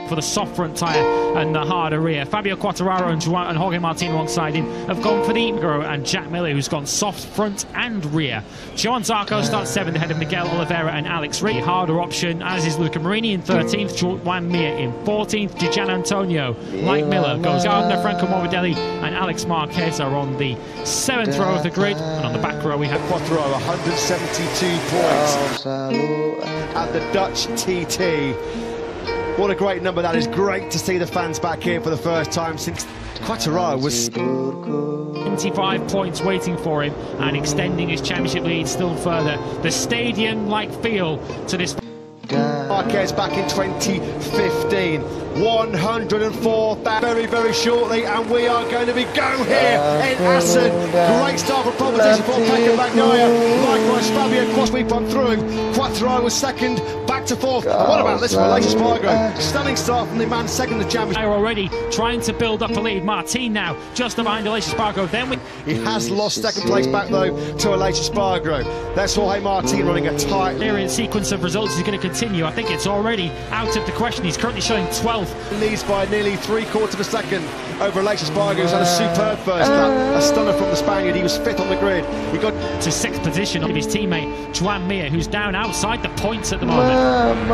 for the soft front tyre and the harder rear. Fabio Quartararo and Jorge Martin alongside him have gone for the and Jack Miller, who's gone soft front and rear. Johan Zarco starts 7th ahead of Miguel Oliveira and Alex Reed. Harder option, as is Luca Marini in 13th, Juan Mir in 14th, Gian Antonio, Mike Miller goes Gardner, Franco Morbidelli and Alex Marquez are on the 7th row of the grid, and on the back row we have Quartararo, 172 points at the Dutch TT. What a great number that is. Great to see the fans back here for the first time since Quartararo was 25 points waiting for him and extending his championship lead still further. The stadium-like feel to this. Marquez back in 2015, 104 very, very shortly, and we are going to be going here in Assen. Great start for competition for Pecco Bagnaia. Likewise, Fabio Quas sweep on through. Quartararo was second, back to 4th. What about this for Aleix Espargaro? Stunning start from the man second in the championship. They're already trying to build up a lead. Martin now just behind Aleix Espargaro. Then he has lost second place back though to Aleix Espargaro. That's Jorge Martin running a tight. Here sequence of results is going to continue. I think it's already out of the question. He's currently showing 12th. Leads by nearly 3/4 of a second over Aleix Espargaro, who's had a superb first lap. A stunner from the Spaniard. He was 5th on the grid. He got to 6th position of his teammate Juan Mir, who's down outside the points at the moment.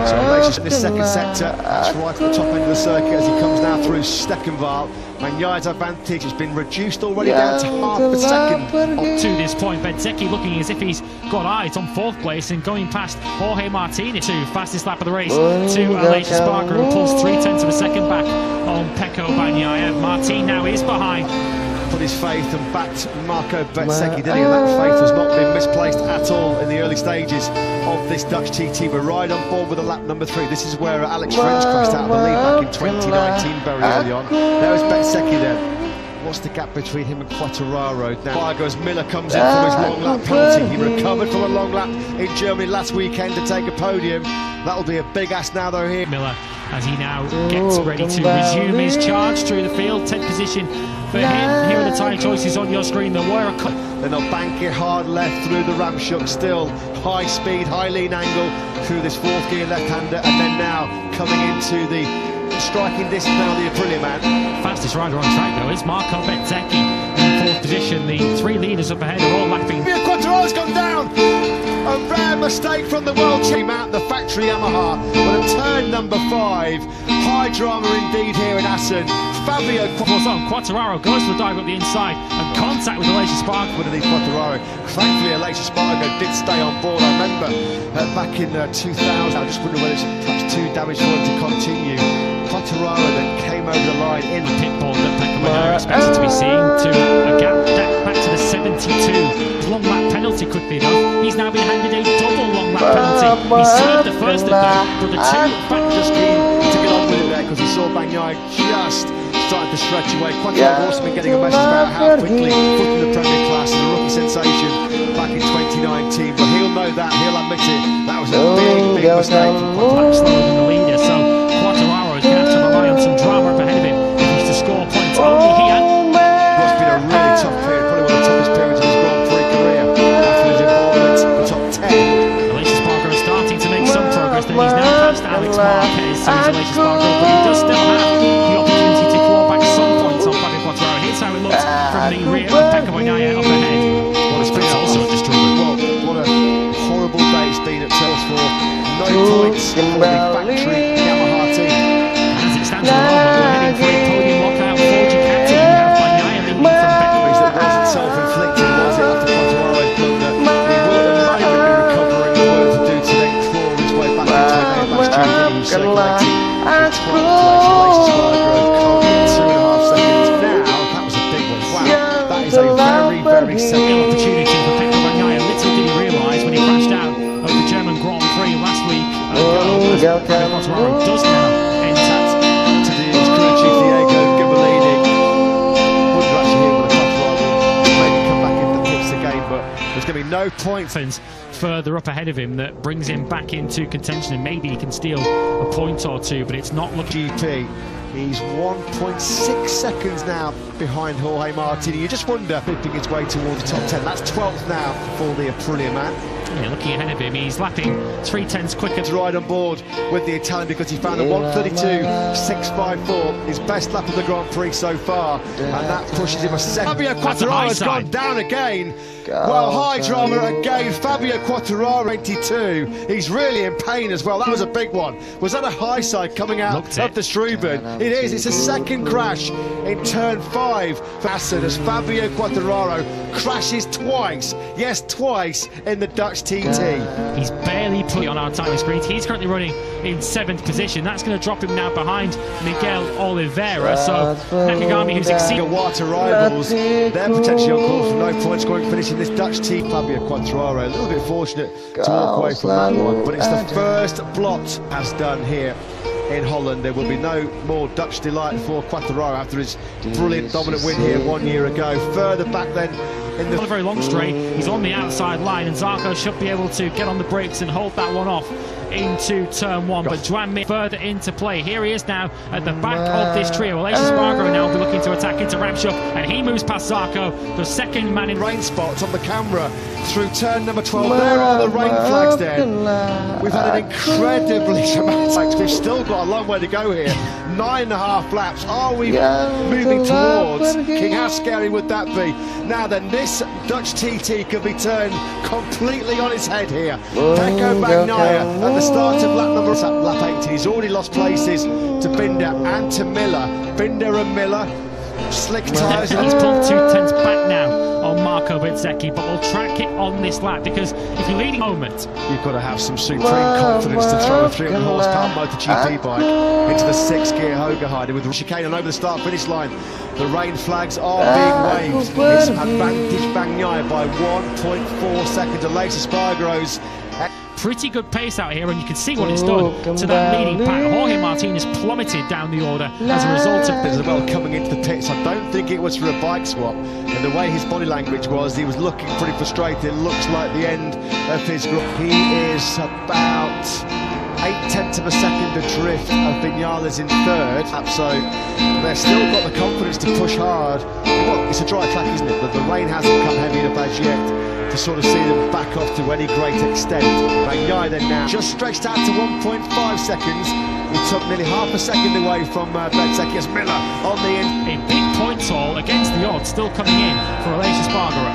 So Aleix in this second sector, that's right at the top end of the circuit as he comes now through Steckenval. Bagnaia's advantage has been reduced already down to half a second. Up to this point, Bezzecchi looking as if he's got eyes on 4th place and going past Jorge Martinez. Fastest lap of the race to Aleix Espargaro, who pulls 0.3 of a second back on Pecco Bagnaia. Martin now is behind. Put his faith and backed Marco Bezzecchi, didn't he? And that faith has not been misplaced at all in the early stages of this Dutch TT. We're right on board with the lap number 3. This is where Alex French crashed out of the lead back in 2019 very early on. There was Bezzecchi then. What's the gap between him and Quartararo now? As Miller comes in from his long lap penalty. He recovered from a long lap in Germany last weekend to take a podium. That'll be a big ask now though here. Miller, as he now gets ready to resume his charge through the field. 10th position for him. Here are the tyre choices on your screen. There were a couple. Then they'll bank it hard left through the Ramshook, still high speed, high lean angle through this 4th gear left-hander, and then now coming into the striking distance now, the Aprilia man. Fastest rider on track though is Marco Bezzecchi in 4th position. The 3 leaders up ahead are all lapping. Quartararo's gone down! A rare mistake from the world team out the factory Yamaha. But at turn number 5, high drama indeed here in Assen. Fabio Quartararo goes to the dive up the inside and contact with Aleix Espargaro. Underneath Quartararo. Thankfully, Aleix Espargaro did stay on board. I remember back in 2000, I just wonder whether it's perhaps too damaged for him to continue. Quartararo then came over the line in the pit board that Pecco Bagnaia expected to be seeing to a gap back to the 72. Long lap penalty could be enough. He's now been handed a double long lap penalty. He saved the first of them, but the 2 back just keen to get on with it there because he saw Bagnaia just starting to stretch away. Quartararo also been getting a message about how quickly foot in the Premier Class is a rookie sensation back in 2019, but he'll know that, he'll admit it. That was a big mistake from Quartararo. Slower than the leader, so Quartararo is going to have to rely on some drama up ahead of him if he's to score points. Only he had. It's been a really tough period, probably one of the toughest periods of his Grand Prix career. After his involvement in the top 10. Aleix Espargaro is starting to make some progress. Then he's now past Alex Marquez, so he's Aleix Espargaro, but he does still have the opportunity to claw back some points on Fabio Quartararo. Here's how it looks from the rear of Pecco Bagnaia up ahead. Well, it's been also a disturbing. Well, what a horrible day it's been at Telsport. No points for the factory Yamaha team. As it stands at the moment, we're heading for a podium lockout for Ducati. You have Bagnaia leading from Beckman. That wasn't self-inflicted, was it, after Quartararo's blunder? He will at the moment be recovering the work to do to then claw his way back into an Airbus GP. He was circulating in 12th place. Aleix Espargaro currently 2.5 seconds. Now, that was a big one. Wow, that is a very, very second opportunity for Pecco Bagnaia. Little did he realise when he crashed out of the German Grand Prix last week. Quartararo does now intact to the crew chief Diego Gabellini. Wonder actually hear what the Quartararo maybe come back in the pits again, but there's going to be no points. Further up ahead of him that brings him back into contention, and maybe he can steal a point or two, but it's not looking. GP, he's 1.6 seconds now behind Jorge Martin. You just wonder, pipping his way towards the top 10. That's 12th now for the Aprilia man. Yeah, looking ahead of him, he's lapping 3/10 quicker. To ride on board with the Italian because he found a 1:32.654, his best lap of the Grand Prix so far, and that pushes him a second. Fabio Quartararo's gone down again. Well, high drama again. Fabio Quartararo, 22. He's really in pain as well. That was a big one. Was that a high side coming out of the Strubben? It is. It's a second crash in turn 5 for Aston as Fabio Quartararo crashes twice. Yes, twice in the Dutch TT. He's barely put on our timing screens. He's currently running in 7th position. That's going to drop him now behind Miguel Oliveira. So Nakagami, who's exceeded Water rivals, they're potentially on course for no point scoring, finishing this Dutch team. Fabio Quartararo a little bit fortunate to walk away from that one, but it's the first blot has done here in Holland. There will be no more Dutch delight for Quartararo after his brilliant dominant win here 1 year ago. Further back then in the... Not a very long straight, he's on the outside line and Zarco should be able to get on the brakes and hold that one off into turn 1, but Joan Mir further into play. Here he is now at the back of this trio. Aleix Espargaro now will be looking to attack into Ramshock, and he moves past Zarco, the second man in rain spots on the camera through turn number 12. There are the rain flags there. We've had an incredibly dramatic, we've still got a long way to go here. 9.5 laps. Are we moving towards King? How scary would that be? Now then, this Dutch TT could be turned completely on its head here. Pecco Bagnaia at the start of lap 80. He's already lost places to Binder and to Miller. Binder and Miller, slick tyres. He's pulled 2/10 back now on Marco Bezzecchi, but we'll track it on this lap because if you're leading moment, you've got to have some supreme confidence to throw a 300 horsepower MotoGP bike into the 6th gear Hoga Heide with the chicane and over the start finish line. The rain flags are being waved. It's advantage Bagnaia by 1.4 seconds. Aleix Espargaro's pretty good pace out here, and you can see what it's done to that leading pack. Jorge Martin has plummeted down the order as a result of this as well coming into the pits. I don't think it was for a bike swap, and the way his body language was, he was looking pretty frustrated. It looks like the end of his group. He is about 0.8 of a second adrift of Viñales in 3rd, so they've still got the confidence to push hard. Well, it's a dry track, isn't it? But the rain hasn't come heavy enough as yet to sort of see them back off to any great extent. Bagnaia then now just stretched out to 1.5 seconds. He took nearly half a second away from Bezzecchi as Miller on the end. A big points haul against the odds still coming in for Aleix Espargaro.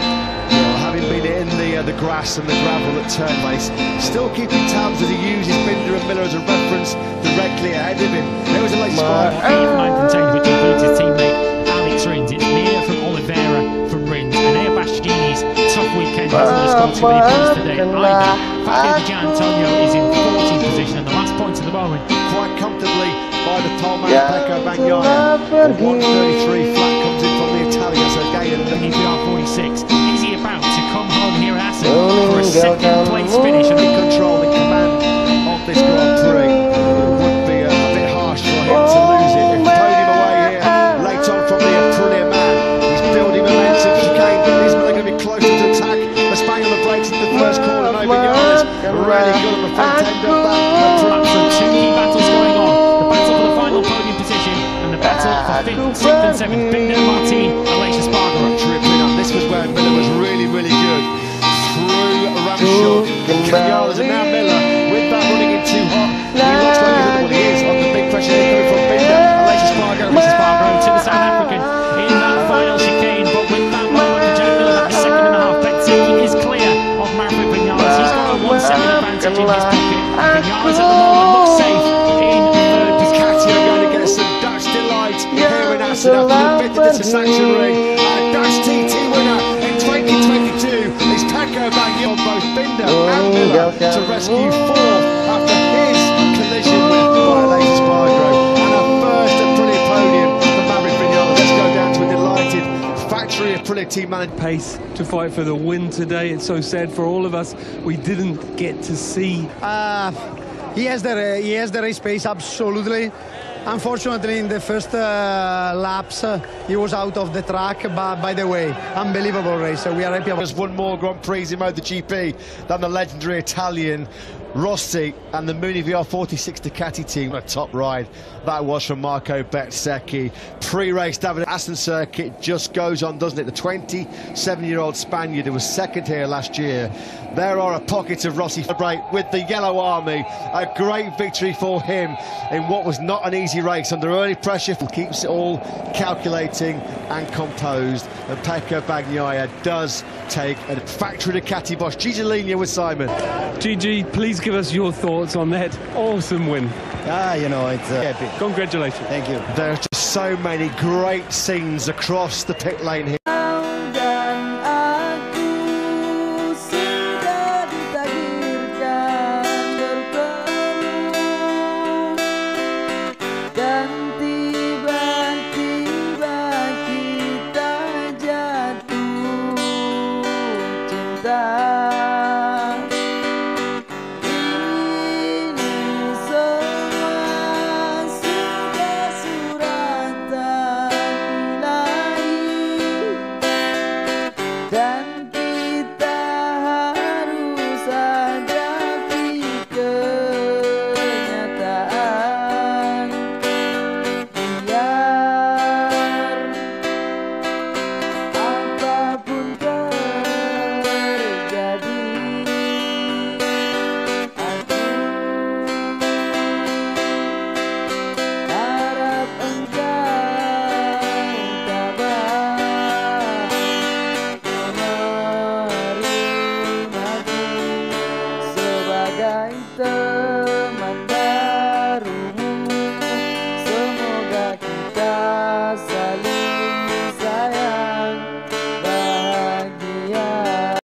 Well, having been in the grass and the gravel at Turnlace, still keeping tabs as he uses Binder and Miller as a reference directly ahead of him. There was Aleix Espargaro. 8th, 9th and 10th, which includes his teammate Alex Rins. It's Mir from Oliveira from Rins, and Nea Bastianini's tough weekend hasn't scored too many points today either. Fabio Di Gianantonio is in 14th position, and the last point at the moment quite comfortably by the pole man Pecco Bagnaia. 1:33 flat comes in from the Italian, so again he's PR46. Is he about to come home here at Assen for a second place finish and in control and command of this Grand Prix? It would be a bit harsh for him to lose it. If podium away here late on from the Aprilia man, he's building momentum. Chicane, is Miller going to be closer to attack? The Spaniel the brakes into the first corner. No, Viñales really good on the front end of that. So 2 key battles going on. The battle for the final podium position and the battle for 5th, 6th and 7th. Binder, Martin, Aleix Espargaro. Tripling up. This was where Miller was really good. Through Ramshaw. Viñales and now Miller with that running in too hot. He looks like he's what he is on the big pressure here coming from Binder. Aleix Espargaro to the South African in that final chicane, but with that moment for Jack Miller, that 2.5 Bezzecchi is clear of Maverick Viñales. He's got a 1 second advantage in his pocket. Viñales at the moment looks safe in 3rd. Ducati are going to get some Dutch delight here in Assen after the bit of the sanctuary. Dutch TT winner in 2022 is Pecco Bagnaia on both Binder and Miller to rescue 4th after his collision with Aleix Espargaro, and a first Aprilia podium for Maverick Viñales. Let's go down to a delighted factory Aprilia team manager. Pace to fight for the win today. It's so sad for all of us. We didn't get to see. He has the race pace, absolutely. Unfortunately, in the first laps, he was out of the track, but by the way, unbelievable race. So we are happy about. There's one more Grand Prix in MotoGP than the legendary Italian. Rossi and the Mooney VR46 Ducati team. A top ride that was from Marco Bezzecchi. Pre-race David Aston circuit just goes on, doesn't it? The 27-year-old Spaniard who was second here last year. There are a pocket of Rossi celebrate with the Yellow Army. A great victory for him in what was not an easy race under early pressure. Keeps it all calculating and composed. And Pecco Bagnaia does take a factory Ducati Bosch. Gigi Ligna with Simon. Gigi, please give us your thoughts on that awesome win. You know, it's epic. Congratulations. Thank you. There are just so many great scenes across the pit lane here.